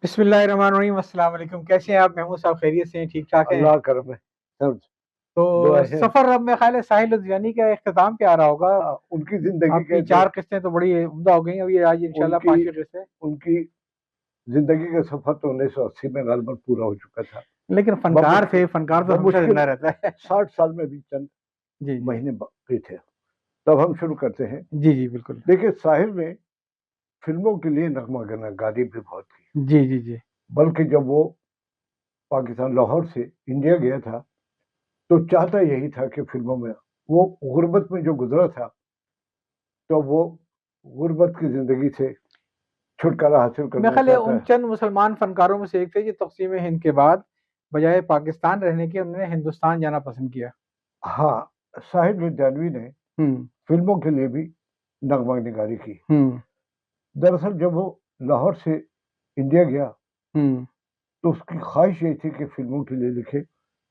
بسم اللہ الرحمن الرحیم، السلام علیکم۔ کیسے ہیں آپ محمود صاحب؟ خیریت سے ہیں؟ ٹھیک ٹھاک ہیں؟ اللہ کرم ہے سب تو دعا ہے۔ سفر اب میں خیال ہے ساحل لدھیانی کا اختتام پہ آ رہا ہوگا۔ ان کی زندگی آپ کی 4 قسطیں تو بڑی عمدہ ہو گئی ہیں، ابھی آج انشاءاللہ 5ویں قسط ہے۔ ان کی زندگی کا سفر تو 1980 میں غالباً پورا ہو چکا تھا، لیکن فنکار تھے، فنکار تو ہمیشہ زندہ رہتا ہے۔ 60 سال میں بھی چند جی مہینے باقی تھے۔ تب ہم شروع کرتے ہیں۔ جی بالکل۔ دیکھیے، ساحل نے فلموں کے لیے نغمہ گاری بھی بہت کی۔ جی بلکہ جب وہ پاکستان لاہور سے انڈیا گیا تھا تو چاہتا یہی تھا کہ فلموں میں وہ غربت میں جو گزرا تھا تو وہ غربت کی زندگی سے چھٹکارا حاصل کرنا میں خیال ہے چاہتا ان ہے۔ چند مسلمان فنکاروں میں سے ایک تھے جو تقسیم ہند کے بعد بجائے پاکستان رہنے کے انہوں نے ہندوستان جانا پسند کیا۔ ہاں، ساحل لدھیانوی نے فلموں کے لیے بھی نغمہ نگاری کی۔ دراصل جب وہ لاہور سے انڈیا گیا تو اس کی خواہش یہ تھی کہ فلموں کے لیے لکھے۔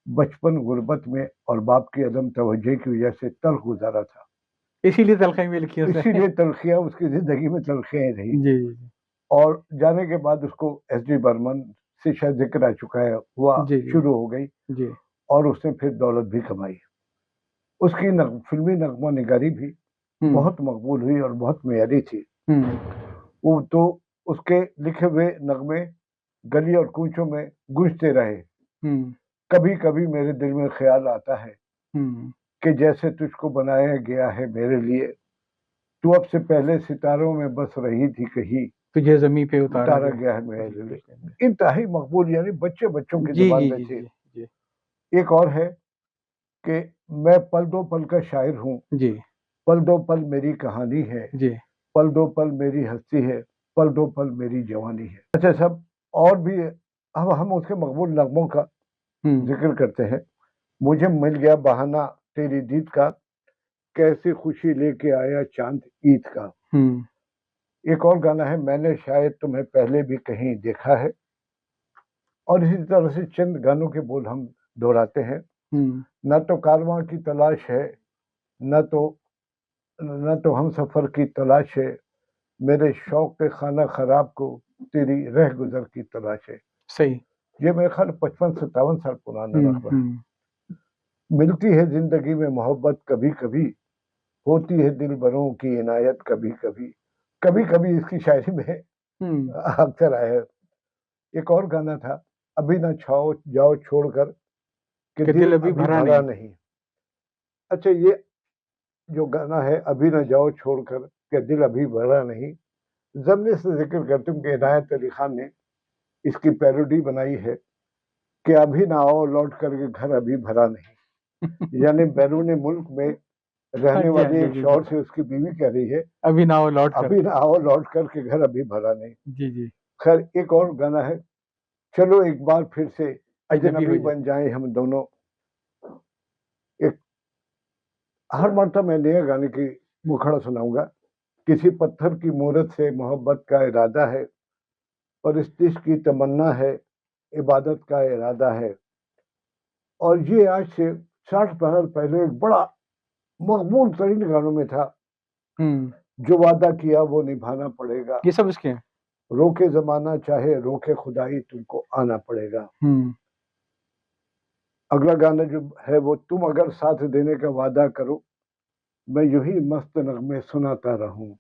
بچپن غربت میں اور باپ کی عدم توجہ کی وجہ سے تلخ گزارا تھا، اسی لیے تلخیاں بھی لکھی اسی لیے تلخیاں اس کی زندگی میں تلخیاں رہی۔ جی اور جانے کے بعد اس کو ایس ڈی برمن سے شاید ذکر آ چکا ہے، ہوا شروع ہو گئی جی اور اس نے پھر دولت بھی کمائی۔ اس کی فلمی نغمہ نگاری بھی بہت مقبول ہوئی اور بہت معیاری تھی۔ وہ تو اس کے لکھے ہوئے نغمے گلی اور کوچوں میں گونجتے رہے۔ کبھی کبھی میرے دل میں خیال آتا ہے کہ جیسے تجھ کو بنایا گیا ہے میرے لیے، تو اب سے پہلے ستاروں میں بس رہی تھی، کہیں تجھے زمین پہ اتارا گیا ہے میرے لیے۔ انتہائی مقبول، یعنی بچوں کی زبان میں تھی۔ ایک اور ہے کہ میں پل دو پل کا شاعر ہوں، پل دو پل میری کہانی ہے، پل دو پل میری ہستی ہے، پل دو پل میری جوانی ہے۔ اچھا سب اور بھی اب ہم اس کے مقبول نغموں کا ذکر کرتے ہیں۔ مجھے مل گیا بہانہ تیری دید کا، کیسی خوشی لے کے آیا چاند عید کا۔ ایک اور گانا ہے، میں نے شاید تمہیں پہلے بھی کہیں دیکھا ہے۔ اور اسی طرح سے چند گانوں کے بول ہم دہراتے ہیں۔ نہ تو کارواں کی تلاش ہے، نہ تو ہم سفر کی تلاش ہے، میرے شوق کے خانہ خراب کو تیری رہ گزر کی تلاش ہے۔ صحیح، یہ میرے خیال 55-57 سال پرانا نغمہ ہے۔ ملتی ہے زندگی میں محبت کبھی کبھی، ہوتی ہے دل بروں کی عنایت کبھی کبھی، کبھی کبھی اس کی شاعری میں اکثر آیا ہے۔ ایک اور گانا تھا، ابھی نہ جاؤ چھوڑ کر کہ دل ابھی بھرا نہیں۔ اچھا، یہ جو گانا ہے، ابھی نہ جاؤ چھوڑ کر کہ دل ابھی بھرا نہیں، ضمن سے ذکر کرتے ہوں کہ عنایت علی خان نے اس کی پیروڈی بنائی ہے کہ ابھی نہ آؤ لوٹ کر کے گھر ابھی بھرا نہیں۔ یعنی بیرون ملک میں رہنے والے ایک شوہر سے اس کی بیوی کہہ رہی ہے ابھی نہ آؤ لوٹ کر کے گھر ابھی بھرا نہیں۔ جی خیر، ایک اور گانا ہے، چلو ایک بار پھر سے اجنبی بن جائیں ہم دونوں۔ ایک ہر مرتبہ میں نئے گانے کی مکھڑا سناؤں گا۔ کسی پتھر کی مورت سے محبت کا ارادہ ہے، اور اس عشق کی تمنا ہے، عبادت کا ارادہ ہے۔ اور یہ آج سے 60 سال پہلے ایک بڑا مقبول ترین گانوں میں تھا۔ جو وعدہ کیا وہ نبھانا پڑے گا، یہ سب اس کے ہیں۔ روکے زمانہ چاہے روکے خدائی تم کو آنا پڑے گا۔ اگلا گانا جو ہے وہ، تم اگر ساتھ دینے کا وعدہ کرو، میں یوں ہی مست نغمے سناتا رہوں۔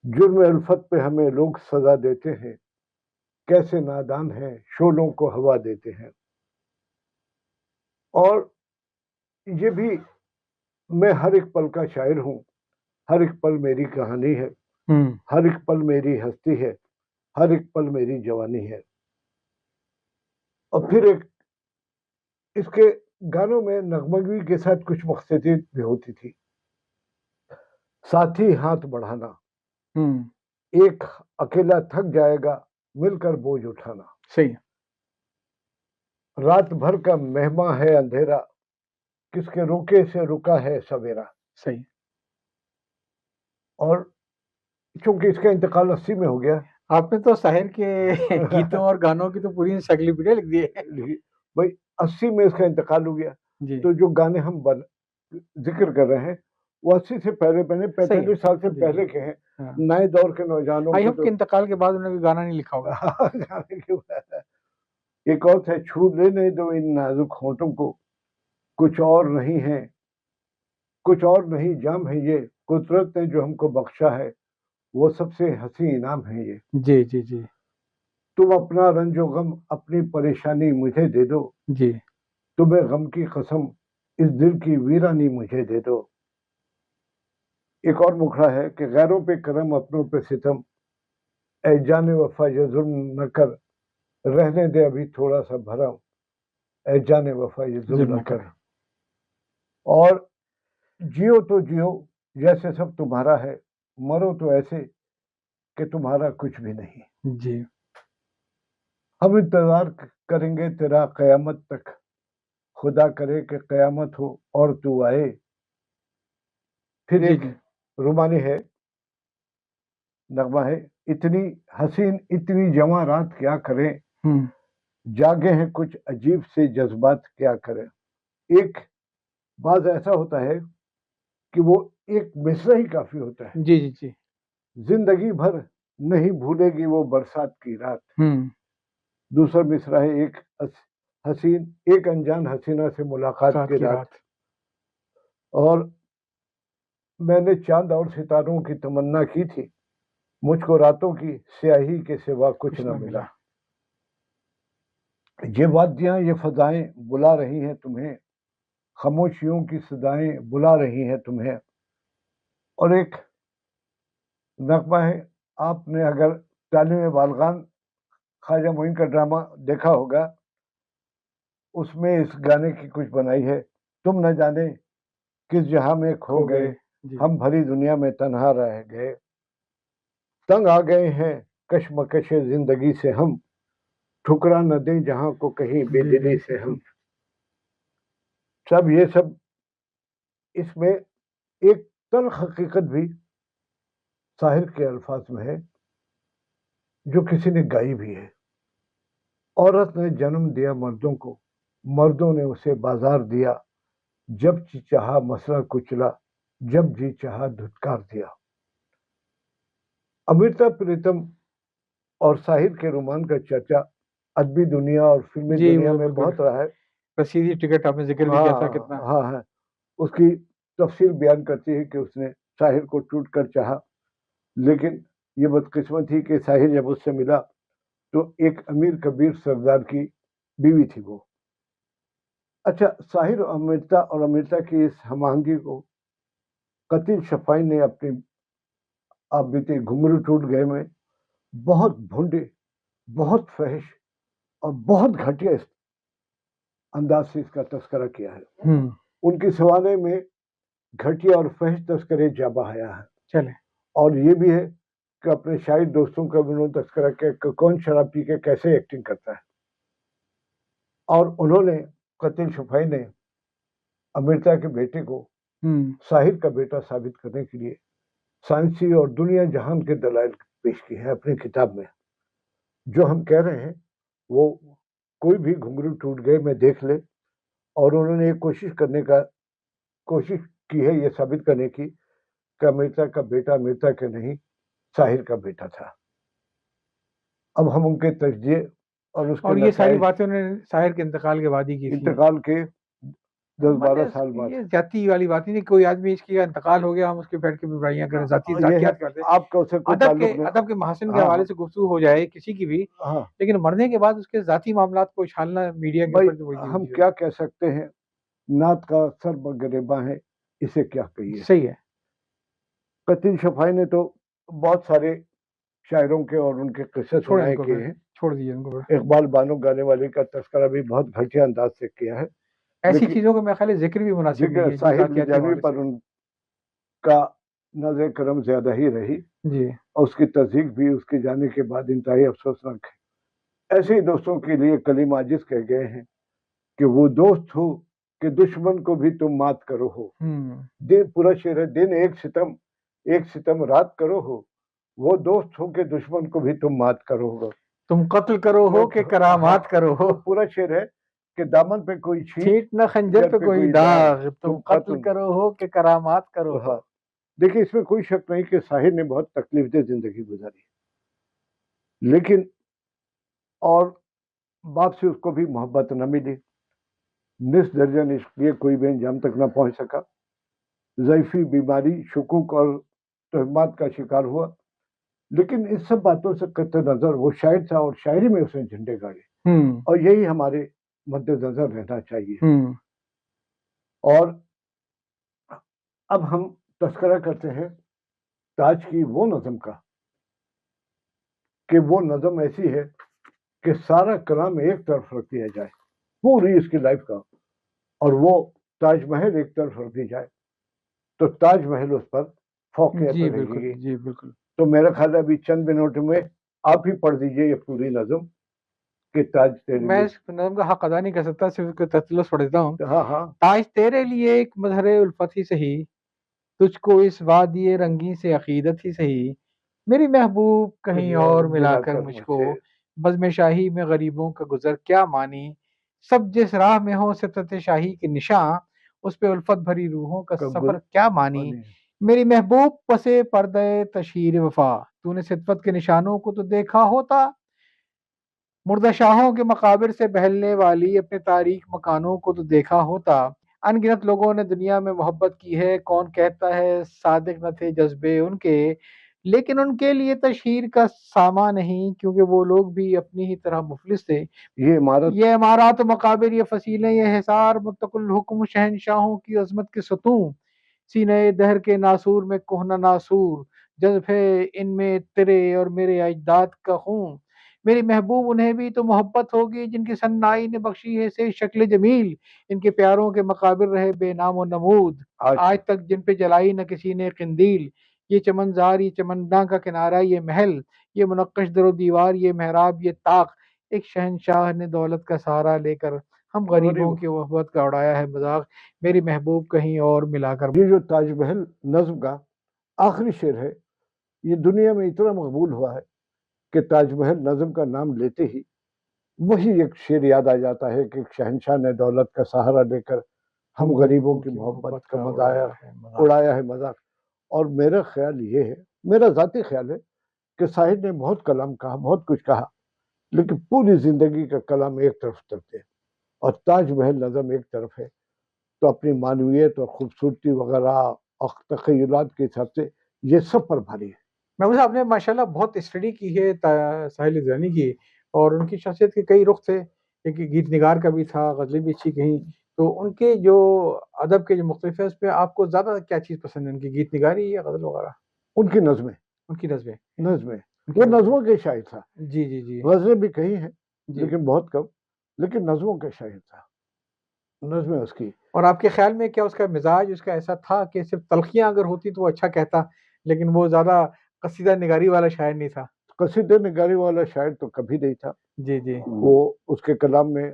جرم الفت پہ ہمیں لوگ سزا دیتے ہیں، کیسے نادان ہیں شعلوں کو ہوا دیتے ہیں۔ اور یہ بھی، میں ہر ایک پل کا شاعر ہوں، ہر ایک پل میری کہانی ہے، ہر ایک پل میری ہستی ہے، ہر ایک پل میری جوانی ہے۔ اور پھر ایک اس کے گانوں میں نغمگی کے ساتھ کچھ مقصدیت بھی ہوتی تھی۔ ساتھی ہاتھ بڑھانا، ایک اکیلا تھک جائے گا مل کر بوجھ اٹھانا۔ صحیح، رات بھر کا مہماں ہے اندھیرا، کس کے روکے سے رکا ہے سویرا۔ صحیح۔ اور چونکہ اس کا انتقال 80 میں ہو گیا، آپ نے تو ساحر کے گیتوں اور گانوں کی تو پوری انسائکلوپیڈیا لکھ دی ہے بھائی۔ 80 میں اس کا انتقال ہو گیا، تو جو گانے ہم ذکر کر رہے ہیں وہ 80 سے پہلے 45 سال سے پہلے کے ہیں۔ نئے دور کے نوجوانوں آئی ہوپ کے انتقال کے بعد انہوں نے گانا نہیں لکھا ہوگا. ایک اور تھا، چھو لینے دو ان نازک ہونٹوں کو، کچھ اور نہیں ہے، کچھ اور نہیں جام ہے یہ، قدرت نے جو ہم کو بخشا ہے وہ سب سے حسین انعام ہے یہ. جی جی جی. تم اپنا رنج و غم، اپنی پریشانی مجھے دے دو، جی. تمہیں غم کی قسم، اس دل کی ویرانی مجھے دے دو. ایک اور مکھڑا ہے کہ غیروں پہ کرم اپنوں پہ ستم، اے جان وفا یہ ظلم نہ کر، رہنے دے ابھی تھوڑا سا بھرم، اے جان وفا یہ ظلم نہ کر. اور جیو تو جیو جیسے سب تمہارا ہے، مرو تو ایسے کہ تمہارا کچھ بھی نہیں. جی. ہم انتظار کریں گے تیرا قیامت تک، خدا کرے کہ قیامت ہو اور تو آئے. پھر ایک رومانی ہے، نغمہ ہے، اتنی حسین اتنی جواں رات کیا کریں، جاگے ہیں کچھ عجیب سے جذبات کیا کریں. ایک بعض ایسا ہوتا ہے کہ وہ ایک مصرع ہی کافی ہوتا ہے. جی جی جی. زندگی بھر نہیں بھولے گی وہ برسات کی رات. دوسرا مصرع ہے، ایک حسین ایک انجان حسینہ سے ملاقات کی رات. اور میں نے چاند اور ستاروں کی تمنا کی تھی، مجھ کو راتوں کی سیاہی کے سوا کچھ نہ ملا. یہ وادیاں یہ فضائیں بلا رہی ہیں تمہیں، خاموشیوں کی صدائیں بلا رہی ہیں تمہیں. اور ایک نغمہ ہے، آپ نے اگر تعلیم بالغان خواجہ معین کا ڈرامہ دیکھا ہوگا، اس میں اس گانے کی کچھ بنائی ہے، تم نہ جانے کس جہاں میں کھو گئے، ہم بھری دنیا میں تنہا رہ گئے، تنگ آ گئے ہیں کشمکش زندگی سے ہم، ٹھکرا نہ دیں جہاں کو کہیں بے دلی سے ہم. سب یہ سب اس میں ایک تلخ حقیقت بھی ساحر کے الفاظ میں ہے جو کسی نے گائی بھی ہے. عورت نے جنم دیا مردوں کو، مردوں نے اسے بازار دیا، جب جی چاہا مسئلہ کچلا، جب جی چاہا دھتکار دیا. امرتا پریتم اور ساحر کے رومان کا چرچا ادبی دنیا اور فلمی دنیا میں بہت رہا ہے. رسیدی ٹکٹ آپ نے ذکر بھی کیا تھا کتنا. ہاں، اس کی تفصیل بیان کرتی ہے کہ اس نے ساحر کو ٹوٹ کر چاہا، لیکن یہ بدقسمت تھی کہ ساحر جب اس سے ملا تو ایک امیر کبیر سردار کی بیوی تھی وہ. اچھا، ساحر اور امرتا کی اس ہم آہنگی کو قتیل شفائی نے اپنی آپ بیتے گھنگرو ٹوٹ گئے میں بہت بھونڈے، بہت فحش اور بہت گھٹیا انداز سے اس کا تذکرہ کیا ہے. ان کی سوانے میں گھٹیا اور فحش تذکرے جا بہایا ہے. چلے. اور یہ بھی ہے کہ اپنے شاعر دوستوں کا بھی انہوں نے تذکرہ کیا کہ کون شراب پی کے کیسے ایکٹنگ کرتا ہے. اور انہوں نے قتیل شفائی نے امرتا کے بیٹے کو ساحر کا بیٹا ثابت کرنے کے لیے سائنسی اور دنیا جہان کے دلائل پیش کی ہے اپنی کتاب میں. جو ہم کہہ رہے ہیں وہ کوئی بھی گھنگرو ٹوٹ گئے میں دیکھ لے، اور انہوں نے ایک کوشش کی ہے یہ ثابت کرنے کی کہ امرتا کا بیٹا امرتا کے نہیں ساحر کا بیٹا تھا. اب ہم ان کے تجزیے اور یہ ساری باتیں انہوں نے ساحر کے انتقال کے بعد ہی کی تھی. انتقال کے 10-12 سال بعد. یہ ذاتی والی بات نہیں، کوئی آدمی اس کا انتقال ہو گیا ہم اس کے بیٹھ کے برائیاں کریں، ذاتیات کرتے ہیں. آپ کا اسے کوئی تعلق نہیں. ادب کے محاسن کے حوالے سے گفتگو ہو جائے کسی کی بھی، لیکن مرنے کے بعد اس کے ذاتی معاملات کو اچھالنا میڈیا کے اوپر. ہم کیا کہہ سکتے ہیں، نعت کا سر بگریباں ہے، اسے کیا کہیے. صحیح ہے. قتیل شفائی نے تو بہت سارے شاعروں کے اور ان کے قصے سنائے کیے ہیں. چھوڑ دیجیے ان کو. اقبال بانو گانے والے کا تذکرہ بھی بہت گھٹیا انداز سے کیا ہے. ایسی چیزوں کا میرے خیال ذکر بھی مناسب نہیں ہے. ساحر بجانوی پر ان کا نظر کرم زیادہ ہی رہی جی، اور اس کی تصدیق بھی اس کے جانے کے بعد انتہائی افسوسناک ہے. ایسے ہی دوستوں کے لیے کلیم عاجز کہہ گئے ہیں کہ وہ دوست ہو کہ دشمن کو بھی تم مات کرو ہو. پورا شعر ہے، دن ایک ستم رات کرو ہو، وہ دوست ہو کہ دشمن کو بھی تم مات کرو ہو، تم قتل کرو ہو کہ کرامات کرو ہو. پورا شعر ہے کہ دامن پہ کوئی چھینٹ نہ خنجر پہ کوئی داغ، تم قتل کرو ہو کہ کرامات کرو ہو. دیکھیں اس میں کوئی شک نہیں کہ ساحر نے بہت تکلیف دہ زندگی گزاری، لیکن اور باپ سے اس کو بھی محبت نہ ملی، نصف درجن عشق یہ کوئی بھی انجام تک نہ پہنچ سکا، ضعیفی، بیماری، شکوک اور تہمات کا شکار ہوا، لیکن اس سب باتوں سے قطع نظر وہ شاعر تھا اور شاعری میں اس نے جھنڈے گاڑے، اور یہی ہمارے مد نظر رہنا چاہیے۔ اور اب ہم تذکرہ کرتے ہیں تاج کی وہ نظم کا کہ وہ نظم ایسی ہے کہ سارا کلام ایک طرف رکھ دیا جائے، پوری اس کی لائف کا، اور وہ تاج محل ایک طرف رکھ دی جائے تو تاج محل اس پر فوقیت رہے گی۔ جی بالکل۔ تو میرا خیال ہے ابھی چند منٹ میں آپ ہی پڑھ دیجئے یہ پوری نظم کہ تاج تیرے میں لیے۔ اس نظم کا حق ادا نہیں کر سکتا، صرف اس کا تسلسل پڑھ دیتا ہوں۔ ہاں ہاں۔ تاج تیرے لیے ایک مظہر الفت ہی سہی، تجھ کو اس وادی رنگی سے عقیدت ہی سہی، میری محبوب کہیں اور ملا کر مجھ کو، بزم شاہی میں غریبوں کا گزر کیا مانی، سب جس راہ میں ہو سطرت شاہی کے نشاں، اس پہ الفت بھری روحوں کا سفر کیا مانی، میری محبوب پسے پردہ تشہیر وفا، تو نے ستوت کے نشانوں کو تو دیکھا ہوتا، مردہ شاہوں کے مقابر سے بہلنے والی اپنے تاریک مکانوں کو تو دیکھا ہوتا، ان گنت لوگوں نے دنیا میں محبت کی ہے، کون کہتا ہے صادق نہ تھے جذبے ان کے، لیکن ان کے لیے تشہیر کا سامان نہیں، کیونکہ وہ لوگ بھی اپنی ہی طرح مفلس تھے، یہ عمارات و مقابر، یہ فصیلیں، یہ حصار، متق الحکم شہنشاہوں کی عظمت کے ستون، سینے دہر کے ناسور میں کہنا ناسور، جذب ہے ان میں تیرے اور میرے اجداد کا خون، میری محبوب انہیں بھی تو محبت ہوگی جن کی سنائی نے بخشی ہے سے شکل جمیل، ان کے پیاروں کے مقابر رہے بے نام و نمود، آج تک جن پہ جلائی نہ کسی نے قندیل، یہ چمنزار، یہ چمنڈا کا کنارہ، یہ محل، یہ منقش در و دیوار، یہ محراب، یہ طاق، ایک شہنشاہ نے دولت کا سہارا لے کر ہم غریبوں کی محبت کا اڑایا ہے مذاق، میری محبوب کہیں اور ملا کر۔ یہ جو تاج محل نظم کا آخری شعر ہے یہ دنیا میں اتنا مقبول ہوا ہے کہ تاج محل نظم کا نام لیتے ہی وہی ایک شعر یاد آ جاتا ہے کہ شہنشاہ نے دولت کا سہارا لے کر ہم غریبوں کی محبت کا اڑایا ہے مذاق۔ اور میرا خیال یہ ہے، میرا ذاتی خیال ہے کہ ساحر نے بہت کلام کہا، بہت کچھ کہا، لیکن پوری زندگی کا کلام ایک طرف کرتے ہیں اور تاج محل نظم ایک طرف ہے، تو اپنی معنویت اور خوبصورتی وغیرہ اور تخیلات کے حساب سے یہ سب پر بھاری ہے۔ محمود صاحب نے ماشاءاللہ بہت اسٹڈی کی ہے ساحل درانی کی، اور ان کی شخصیت کے کئی رخ تھے، ایک گیت نگار کا بھی تھا، غزلیں بھی اچھی کہیں، تو ان کے جو ادب کے جو مختلف ہے اس پہ آپ کو زیادہ کیا چیز پسند ہے، ان کی گیت نگاری یا غزل وغیرہ؟ ان کی نظمیں، ان کی نظمیں وہ نظموں کے شاعر تھا۔ جی جی جی، غزلیں بھی کہی ہیں لیکن بہت کم، لیکن نظموں کا شاعر تھا، نظمیں اس کی۔ اور آپ کے خیال میں کیا اس کا مزاج اس کا ایسا تھا کہ صرف تلخیاں اگر ہوتی تو وہ اچھا کہتا، لیکن وہ زیادہ قصیدہ نگاری والا شاعر نہیں تھا؟ قصیدہ نگاری والا شاعر تو کبھی نہیں تھا۔ جی جی، وہ اس کے کلام میں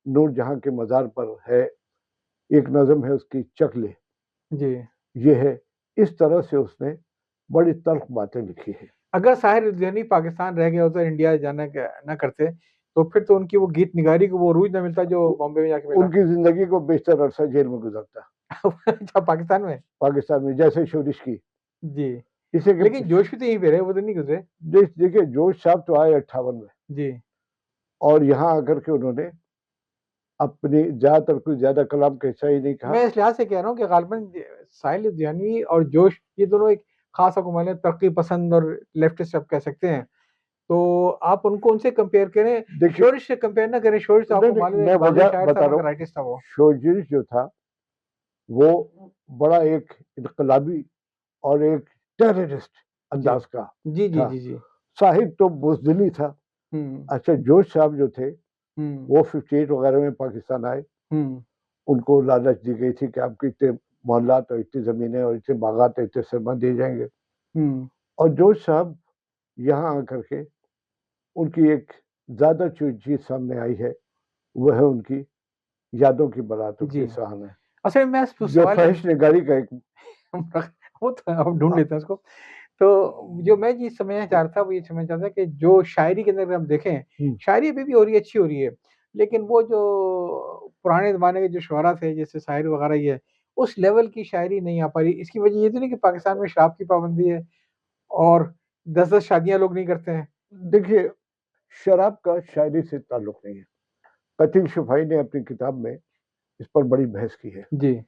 نور جہاں کے مزار پر ہے ایک نظم ہے اس کی چکلے، جی یہ ہے، اس طرح سے اس نے بڑی تلخ باتیں لکھی ہے۔ اگر ساحر درانی پاکستان رہ گیا ہوتا، انڈیا جانا نہ کرتے تو پھر تو ان کی وہ گیت نگاری کو وہ عروج نہ ملتا جو بامبے میں جا کے ملا۔ ان کی زندگی کو بیشتر عرصہ جیل میں گزرتا اچھا، پاکستان میں جیسے شورش کی، جی، اسے لیکن جوش بھی تو یہیں پہ رہے، وہ تو نہیں گزرے۔ دیکھیے جوش صاحب تو آئے 58 میں جی، اور یہاں آ کر کے انہوں نے اپنی زیادہ تر کوئی زیادہ کلام کا حصہ ہی نہیں کہا۔ میں اس لحاظ سے کہہ رہا ہوں کہ غالباً ساحل درانی اور جوش یہ دونوں ایک خاص حکومت ہے، ترقی پسند اور لیفٹسٹ آپ کہہ سکتے ہیں، تو آپ ان کو ان سے کمپیئر کریں، شورش سے کمپیئر نہ کریں۔ شورش تو آپ کو معلوم ہے وجہ بتا رہا رائٹسٹ تھا، وہ شورش جو تھا وہ بڑا ایک انقلابی اور ایک ٹیررسٹ انداز کا جی جی جی جی، صاحب تو بزدلی تھا۔ اچھا، جوش صاحب جو تھے وہ 58 وغیرہ میں پاکستان آئے، ان کو لالچ دی گئی تھی کہ آپ کو اتنے محلات اور اتنی زمینیں اور اتنے باغات اور اتنے سرما دیے جائیں گے، اور جوش صاحب یہاں آ کر کے ان کی ایک زیادہ چیز سامنے آئی ہے، وہ ہے ان کی یادوں کی باراتوں کی سہانا ہے، اصل میں جو فحش نگاری کا ایک وہ ہم ڈھونڈ لیتے ہیں اس کو۔ تو جو میں چیز سمجھنا چاہ رہا تھا وہ یہ سمجھنا چاہتا کہ جو شاعری کے اندر ہم دیکھیں، شاعری ابھی بھی ہو رہی ہے، اچھی ہو رہی ہے، لیکن وہ جو پرانے زمانے کے جو شعراء تھے جیسے شاعر وغیرہ یہ ہے، اس لیول کی شاعری نہیں آ پا رہی. اس کی وجہ یہ تو نہیں کہ پاکستان میں شراب کی پابندی ہے اور 10 شادیاں لوگ نہیں کرتے ہیں؟ دیکھیے شراب کا شاعری سے تعلق نہیں ہے. قتیل شفائی نے اپنی کتاب میں اس پر بڑی بحث کی ہے. جی.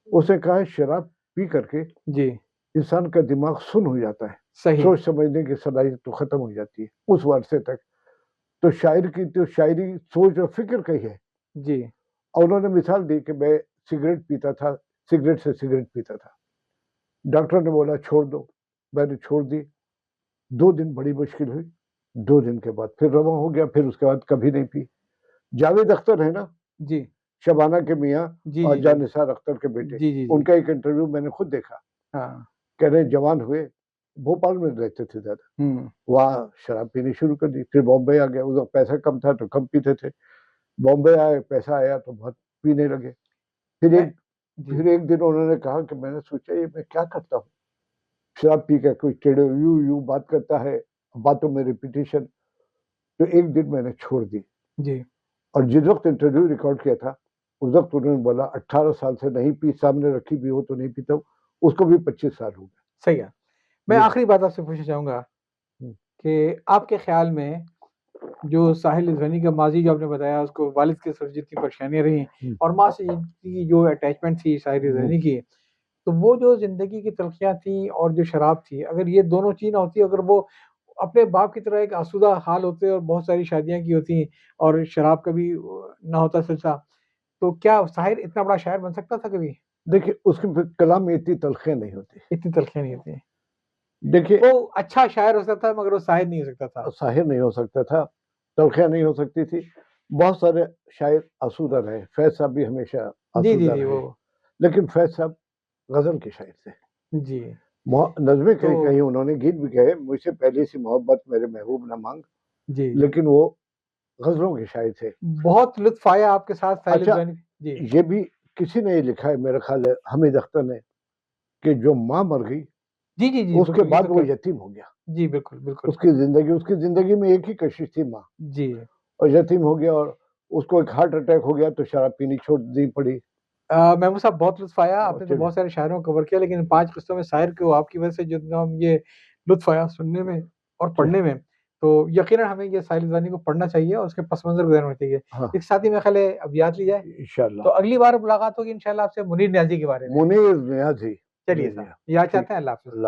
اسے کہا ہے شراب پی کر کے جی انسان کا دماغ سن ہو جاتا ہے, صحیح. سوچ سمجھنے کی صلاحیت تو ختم ہو جاتی ہے اس عرصے تک. تو شاعر کی تو شاعری سوچ اور فکر کا ہی ہے. جی. اور انہوں نے مثال دی کہ میں سگریٹ پیتا تھا, سگریٹ سے سگریٹ پیتا تھا, ڈاکٹر نے بولا چھوڑ دو, میں نے چھوڑ دی. 2 دن بڑی مشکل ہوئی, 2 دن کے بعد پھر رواں ہو گیا, پھر اس کے بعد کبھی نہیں پی. جاوید اختر ہے نا, جی. شبانہ کے میاں جی اور جی جان نثار اختر کے بیٹے, جی جی ان کا ایک انٹرویو میں نے خود دیکھا. ہاں. کہہ رہے جوان ہوئے, بھوپال میں رہتے تھے زیادہ, وہاں شراب پینی شروع کر دی. پھر بامبے آ گئے, اس وقت پیسہ کم تھا تو کم پیتے تھے. بامبے آئے, پیسہ آیا تو بہت پینے لگے. پھر ایک دن انہوں نے کہا کہ میں نے سوچا یہ میں کیا کرتا ہوں, شراب پی کے کوئی ٹیڑے یوں بات کرتا ہے, باتوں میں ریپیٹیشن. تو ایک دن میں نے چھوڑ دی. جی. اور جس وقت انٹرویو ریکارڈ کیا تھا اس وقت انہوں نے بولا 18 سال سے نہیں پی, سامنے رکھی بھی ہو تو نہیں پیتا ہوں. اس کو بھی 25 سال ہو گئے. صحیح ہے. میں آخری بات آپ سے پوچھنا چاہوں گا کہ آپ کے خیال میں جو ساحل رضوانی کا ماضی جو آپ نے بتایا, اس کو والد کے ساتھ جتنی پریشانیاں رہی اور ماں سے کی جو اٹیچمنٹ تھی ساحل رضوانی کی, تو وہ جو زندگی کی تلخیاں تھیں اور جو شراب تھی, اگر یہ دونوں چیز نہ ہوتی, اگر وہ اپنے باپ کی طرح ایک آسودہ حال ہوتے اور بہت ساری شادیاں کی ہوتی اور شراب کبھی نہ ہوتا سلسلہ, تو کیا ساحل اتنا بڑا شاعر بن سکتا تھا کبھی؟ دیکھیے اس کے کلام میں اتنی تلخیاں نہیں ہوتی, اتنی تلخیاں نہیں ہوتی. دیکھیے وہ اچھا شاعر ہو سکتا تھا مگر وہ شاعر نہیں ہو سکتا تھا. شاعر نہیں ہو سکتا تھا, تلخیاں نہیں ہو سکتی تھی. بہت سارے شاعر آسودہ رہے, فیض صاحب بھی ہمیشہ آسودہ رہے, لیکن فیض صاحب غزل کے شاعر تھے. جی. نظمیں کہیں انہوں نے گیت بھی کہے, مجھ سے پہلے سی محبت میرے محبوب نہ مانگ, جی, لیکن وہ غزلوں کے شاعر تھے. بہت لطف آیا آپ کے ساتھ. اچھا یہ بھی کسی نے لکھا ہے میرا خیال ہے حمید اختر نے, کہ جو ماں مر گئی جی جی جی اس کے بعد وہ یتیم ہو گیا. جی بالکل بالکل. اس کی زندگی میں ایک ہی کشش تھی ماں, جی, اور یتیم ہو گیا, اور اس کو ایک ہارٹ اٹیک ہو گیا تو شراب پینی چھوڑ دی پڑی. محمود صاحب بہت لطف آیا, آپ نے تو بہت سارے شاعروں کو کور کیا, لیکن 5 قصوں میں شاعر کو آپ کی وجہ سے جو یہ لطف آیا سننے میں اور پڑھنے میں, تو یقیناً ہمیں یہ ساحل رضوانی کو پڑھنا چاہیے اور اس کے پس منظر گزارنا چاہیے. ایک ساتھ ہی میں خیال ہے ابیات لی جائے انشاءاللہ, تو اگلی بار ملاقات ہوگی انشاءاللہ آپ سے منیر نیازی کے بارے میں. منیر نیازی, چلیے صاحب, یاد چاہتے ہیں. اللہ حافظ.